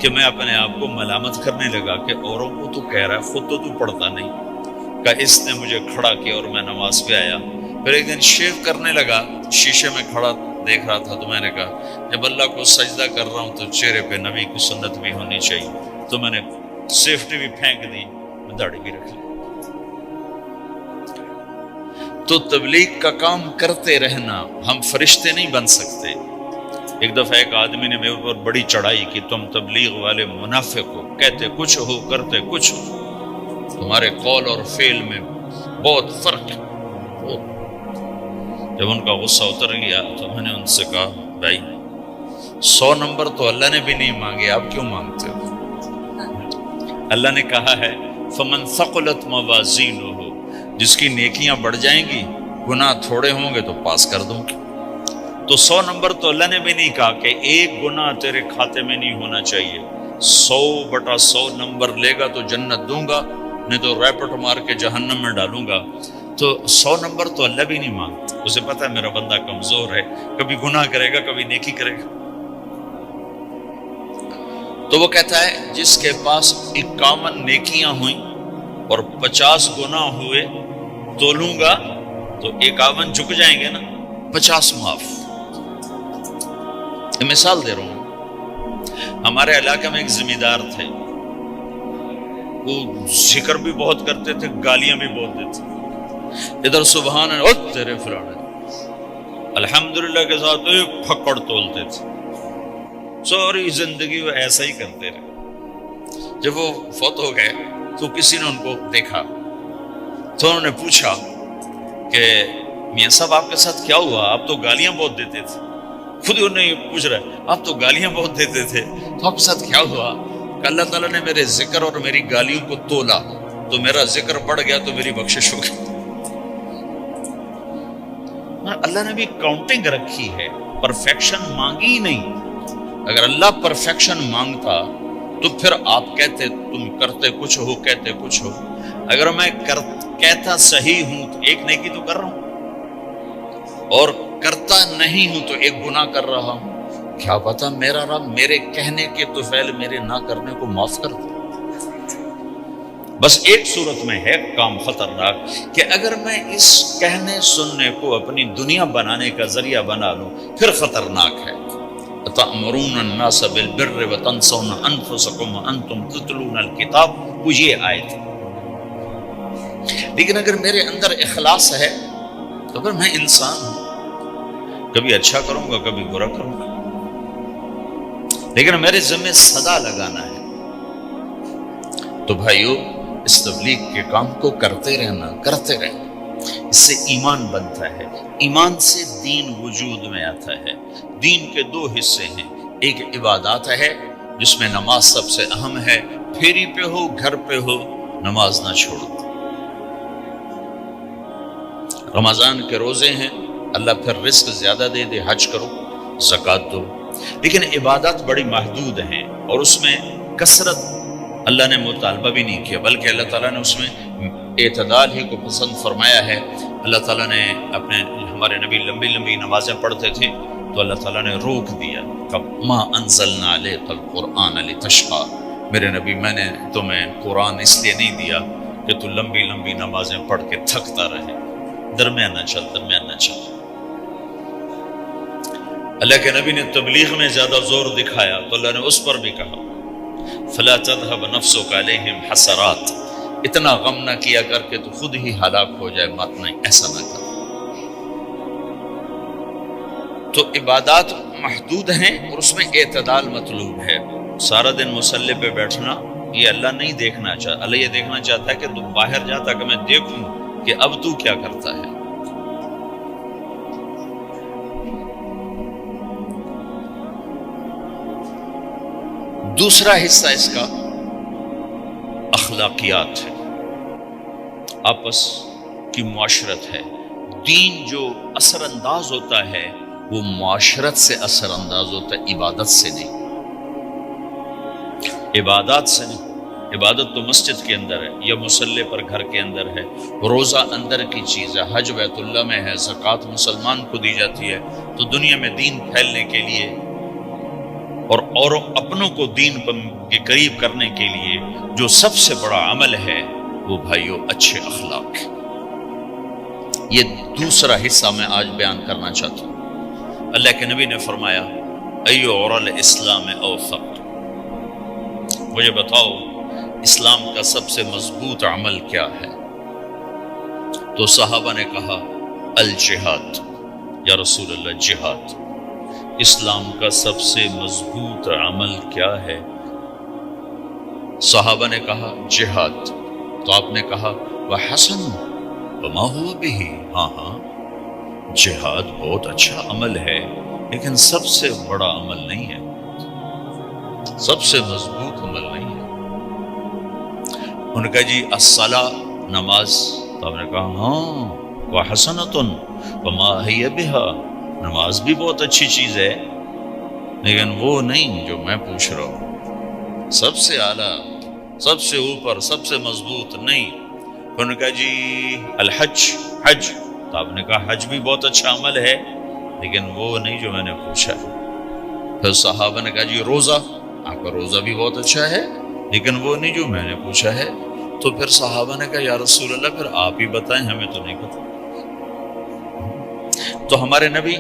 کہ میں اپنے آپ کو ملامت کرنے لگا کہ اوروں کو تو کہہ رہا ہے، خود تو پڑھتا نہیں. کہ اس نے مجھے کھڑا کیا اور میں نماز پہ آیا. پھر ایک دن شیو کرنے لگا، شیشے میں کھڑا دیکھ رہا تھا، تو میں نے کہا جب اللہ کو سجدہ کر رہا ہوں تو چہرے پہ نبی کی سنت بھی ہونی چاہیے. تو میں نے سیفٹی بھی پھینک دی، میں داڑھی بھی رکھ لی. تو تبلیغ کا کام کرتے رہنا، ہم فرشتے نہیں بن سکتے. ایک دفعہ ایک آدمی نے میرے اوپر بڑی چڑھائی کی، تم تبلیغ والے منافق ہو، کہتے کچھ ہو کرتے کچھ ہو، تمہارے قول اور فعل میں بہت فرق ہے. جب ان کا غصہ اتر گیا تو میں نے ان سے کہا بھائی 100 نمبر تو اللہ نے بھی نہیں مانگے، آپ کیوں مانگتے ہو؟ اللہ نے کہا ہے فمن ثقلت موازینہ، جس کی نیکیاں بڑھ جائیں گی، گناہ تھوڑے ہوں گے تو پاس کر دوں گی. تو 100 نمبر تو اللہ نے بھی نہیں کہا کہ ایک گناہ تیرے کھاتے میں نہیں ہونا چاہیے. 100/100 نمبر لے گا تو جنت دوں گا، نہیں تو ریپٹ مار کے جہنم میں ڈالوں گا. تو 100 نمبر تو اللہ بھی نہیں مانگتا. اسے پتا ہے میرا بندہ کمزور ہے، کبھی گناہ کرے گا کبھی نیکی کرے گا. تو وہ کہتا ہے جس کے پاس 51 نیکیاں ہوئیں اور 50 گناہ ہوئے تولوں گا تو 51 جھک جائیں گے نا، 50 معاف. مثال دے رہا ہوں. ہمارے علاقے میں ایک ذمہ دار تھے، وہ ذکر بھی بہت کرتے تھے، گالیاں بھی بہت دیتے. ادھر سبحان اللہ تیرے فلانے، الحمدللہ کے ساتھ ایک پھکڑ تولتے تھے. ساری زندگی وہ ایسا ہی کرتے رہے. جب وہ فوت ہو گئے تو کسی نے ان کو دیکھا تو انہوں نے پوچھا کہ میاں صاحب آپ کے ساتھ کیا ہوا؟ آپ تو گالیاں بہت دیتے تھے. خود انہوں نے پوچھ رہا ہے آپ تو گالیاں بہت دیتے تھے، تو آپ کے ساتھ کیا ہوا؟ کہ اللہ تعالیٰ نے میرے ذکر اور میری گالیوں کو تولا تو میرا ذکر بڑھ گیا تو میری بخشش ہو گئی. اللہ نے بھی کاؤنٹنگ رکھی ہے، پرفیکشن مانگی ہی نہیں. اگر اللہ پرفیکشن مانگتا تو پھر آپ کہتے تم کرتے کچھ ہو کہتے کچھ ہو. اگر میں کہتا صحیح ہوں تو ایک نیکی تو کر رہا ہوں، اور کرتا نہیں ہوں تو ایک گناہ کر رہا ہوں. کیا پتا میرا رب میرے کہنے کے طفیل میرے نہ کرنے کو معاف کر دے. بس ایک صورت میں ہے کام خطرناک کہ اگر میں اس کہنے سننے کو اپنی دنیا بنانے کا ذریعہ بنا لوں پھر خطرناک ہے. تأمرون الناس بالبر وتنسون انفسکم وانتم تتلون الکتاب، وہ یہ آیت. لیکن اگر میرے اندر اخلاص ہے تو پھر میں انسان ہوں، کبھی اچھا کروں گا کبھی برا کروں گا، لیکن میرے ذمہ صدا لگانا ہے. تو بھائیو اس تبلیغ کے کام کو کرتے رہنا، اس سے ایمان بنتا ہے. ایمان سے دین وجود میں آتا ہے. دین کے 2 حصے ہیں، ایک عبادات ہے جس میں نماز سب سے اہم ہے. پھیری پہ ہو گھر پہ ہو نماز نہ چھوڑو. رمضان کے روزے ہیں، اللہ پھر رزق زیادہ دے دے، حج کرو، زکوٰۃ دو. لیکن عبادات بڑی محدود ہیں اور اس میں کثرت اللہ نے مطالبہ بھی نہیں کیا، بلکہ اللہ تعالیٰ نے اس میں اعتدال ہی کو پسند فرمایا ہے. اللہ تعالیٰ نے ہمارے نبی لمبی لمبی نمازیں پڑھتے تھے تو اللہ تعالیٰ نے روک دیا کہ ما انزلنا علیک القرآن لتشقی، میرے نبی میں نے تمہیں قرآن اس لیے نہیں دیا کہ تو لمبی لمبی نمازیں پڑھ کے تھکتا رہے، درمیان نہ چل. اللہ کے نبی نے تبلیغ میں زیادہ زور دکھایا تو اللہ نے اس پر بھی کہا فلا تذهب نفسك عليهم حسرات، اتنا غم نہ کیا کر کے تو خود ہی ہلاک ہو جائے، مات نہیں، ایسا نہ کر. تو عبادات محدود ہیں اور اس میں اعتدال مطلوب ہے. سارا دن مصلی پہ بیٹھنا یہ اللہ نہیں دیکھنا چاہتا. اللہ یہ دیکھنا چاہتا ہے کہ تو باہر جاتا کہ میں دیکھوں کہ اب تو کیا کرتا ہے. دوسرا حصہ اس کا اخلاقیات ہے، آپس کی معاشرت ہے. دین جو اثر انداز ہوتا ہے وہ معاشرت سے اثر انداز ہوتا ہے، عبادت سے نہیں. عبادات سے نہیں. عبادت تو مسجد کے اندر ہے یا مصلی پر گھر کے اندر ہے، روزہ اندر کی چیز ہے، حج بیت اللہ میں ہے، زکوٰۃ مسلمان کو دی جاتی ہے. تو دنیا میں دین پھیلنے کے لیے اور اپنوں کو دین کے قریب کرنے کے لیے جو سب سے بڑا عمل ہے وہ بھائیو اچھے اخلاق. یہ دوسرا حصہ میں آج بیان کرنا چاہتا ہوں. اللہ کے نبی نے فرمایا ایو عرل اسلام اوثق، مجھے بتاؤ اسلام کا سب سے مضبوط عمل کیا ہے؟ تو صحابہ نے کہا الجہاد، یا رسول اللہ جہاد. اسلام کا سب سے مضبوط عمل کیا ہے؟ صحابہ نے کہا جہاد. تو آپ نے کہا وحسن وما هو به، ہاں جہاد بہت اچھا عمل ہے لیکن سب سے بڑا عمل نہیں ہے، سب سے مضبوط عمل نہیں ہے. انہوں نے کہا جی الصلاۃ، نماز. تو آپ نے کہا ہاں وحسنۃ وما هي بها، نماز بھی بہت اچھی چیز ہے لیکن وہ نہیں جو میں پوچھ رہا ہوں، سب سے اعلیٰ، سب سے اوپر، سب سے مضبوط نہیں. انہوں نے کہا جی الحج، حج. تو آپ نے کہا حج بھی بہت اچھا عمل ہے لیکن وہ نہیں جو میں نے پوچھا ہے. پھر صحابہ نے کہا جی روزہ، آپ کا روزہ بھی بہت اچھا ہے لیکن وہ نہیں جو میں نے پوچھا ہے. تو پھر صحابہ نے کہا یا رسول اللہ پھر آپ ہی بتائیں، ہمیں تو نہیں پتا. تو ہمارے نبی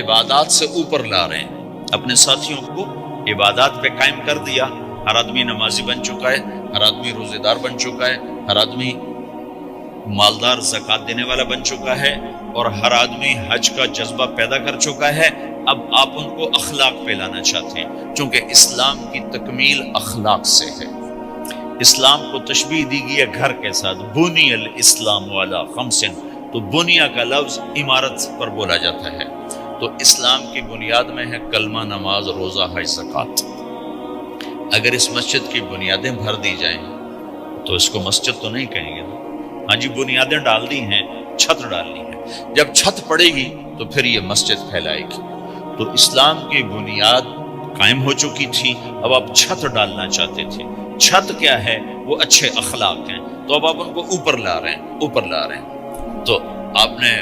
عبادات سے اوپر لا رہے ہیں، اپنے ساتھیوں کو عبادات پہ قائم کر دیا. ہر آدمی نمازی بن چکا ہے، ہر آدمی روزے دار بن چکا ہے، ہر آدمی مالدار زکوٰۃ دینے والا بن چکا ہے، اور ہر آدمی حج کا جذبہ پیدا کر چکا ہے. اب آپ ان کو اخلاق پہ لانا چاہتے ہیں، چونکہ اسلام کی تکمیل اخلاق سے ہے. اسلام کو تشبیہ دی گئی ہے گھر کے ساتھ، بنی الاسلام علی خمس. تو بنیا کا لفظ عمارت پر بولا جاتا ہے. تو اسلام کی بنیاد میں ہے کلمہ، نماز، روزہ، حج، زکوٰۃ. اگر اس مسجد کی بنیادیں بھر دی جائیں تو اس کو مسجد تو نہیں کہیں گے. ہاں جی بنیادیں ڈال دی ہیں، چھت ڈالنی ہے. جب چھت پڑے گی تو پھر یہ مسجد کہلائے گی. تو اسلام کی بنیاد قائم ہو چکی تھی، اب آپ چھت ڈالنا چاہتے تھے. چھت کیا ہے؟ وہ اچھے اخلاق ہیں. تو اب آپ ان کو اوپر لا رہے ہیں، اوپر لا رہے ہیں. تو آپ نے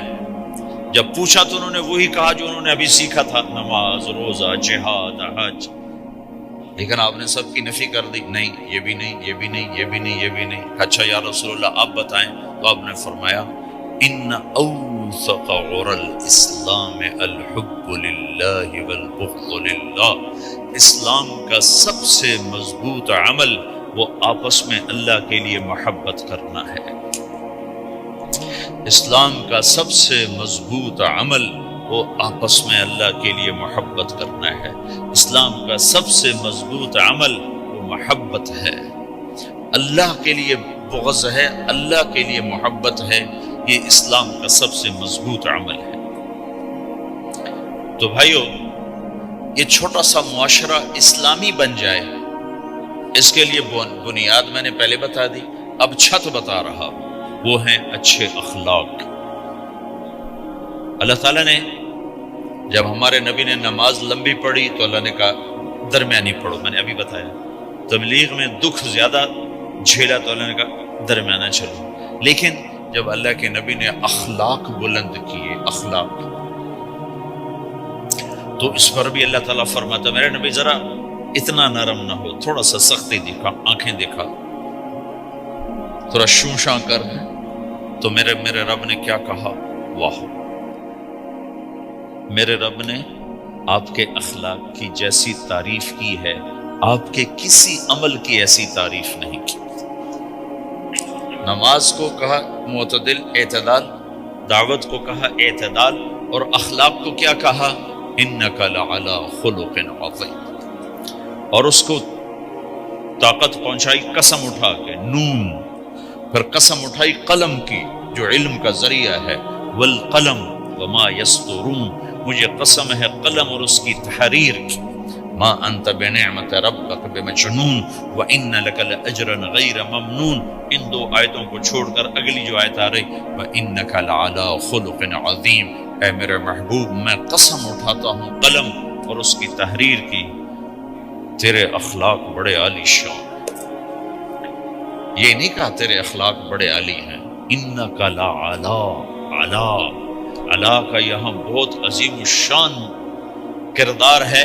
جب پوچھا تو انہوں نے وہی کہا جو انہوں نے ابھی سیکھا تھا، نماز، روزہ، جہاد، حج. لیکن آپ نے سب کی نفی کر دی، نہیں یہ بھی نہیں، یہ بھی نہیں، یہ بھی نہیں، یہ بھی نہیں. اچھا یا رسول اللہ آپ بتائیں. تو آپ نے فرمایا ان اوثق عرى الاسلام الحب للہ والبغض للہ. اسلام کا سب سے مضبوط عمل وہ آپس میں اللہ کے لیے محبت کرنا ہے. اسلام کا سب سے مضبوط عمل وہ آپس میں اللہ کے لیے محبت کرنا ہے. اسلام کا سب سے مضبوط عمل وہ محبت ہے. اللہ کے لیے بغض ہے، اللہ کے لیے محبت ہے. یہ اسلام کا سب سے مضبوط عمل ہے. تو بھائیو یہ چھوٹا سا معاشرہ اسلامی بن جائے، اس کے لیے بنیاد میں نے پہلے بتا دی، اب چھت بتا رہا ہوں، وہ ہیں اچھے اخلاق. اللہ تعالیٰ نے جب ہمارے نبی نے نماز لمبی پڑھی تو اللہ نے کہا درمیانی پڑھو. میں نے ابھی بتایا تبلیغ میں دکھ زیادہ جھیلا تو اللہ نے کہا درمیانہ چلو. لیکن جب اللہ کے نبی نے اخلاق بلند کیے، اخلاق، تو اس پر بھی اللہ تعالیٰ فرماتا میرے نبی ذرا اتنا نرم نہ ہو، تھوڑا سا سختی دکھا، آنکھیں دکھا، تھوڑا شوشاں کر. تو میرے رب نے کیا کہا؟ واہ، میرے رب نے آپ کے اخلاق کی جیسی تعریف کی ہے آپ کے کسی عمل کی ایسی تعریف نہیں کی. نماز کو کہا معتدل، اعتدال، دعوت کو کہا اعتدال، اور اخلاق کو کیا کہا؟ انک لعلی خلق عظیم. اور اس کو طاقت پہنچائی قسم اٹھا کے، نون. پھر قسم اٹھائی قلم کی جو علم کا ذریعہ ہے، والقلم وما یسطرون، مجھے قسم ہے قلم اور اس کی تحریر کی. ما انت بنعمت ربک بمجنون وان لک لاجرا غیر ممنون. ان دو آیتوں کو چھوڑ کر اگلی جو آیت آ رہی وانک لعلی خلق عظیم، اے میرے محبوب میں قسم اٹھاتا ہوں قلم اور اس کی تحریر کی، تیرے اخلاق بڑے عالی شان. یہ نہیں کہا تیرے اخلاق بڑے عالی ہیں. انک لعلی، علا، علا کا یہاں بہت عظیم الشان کردار ہے.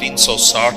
360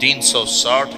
360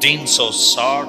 360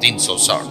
360।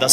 10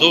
2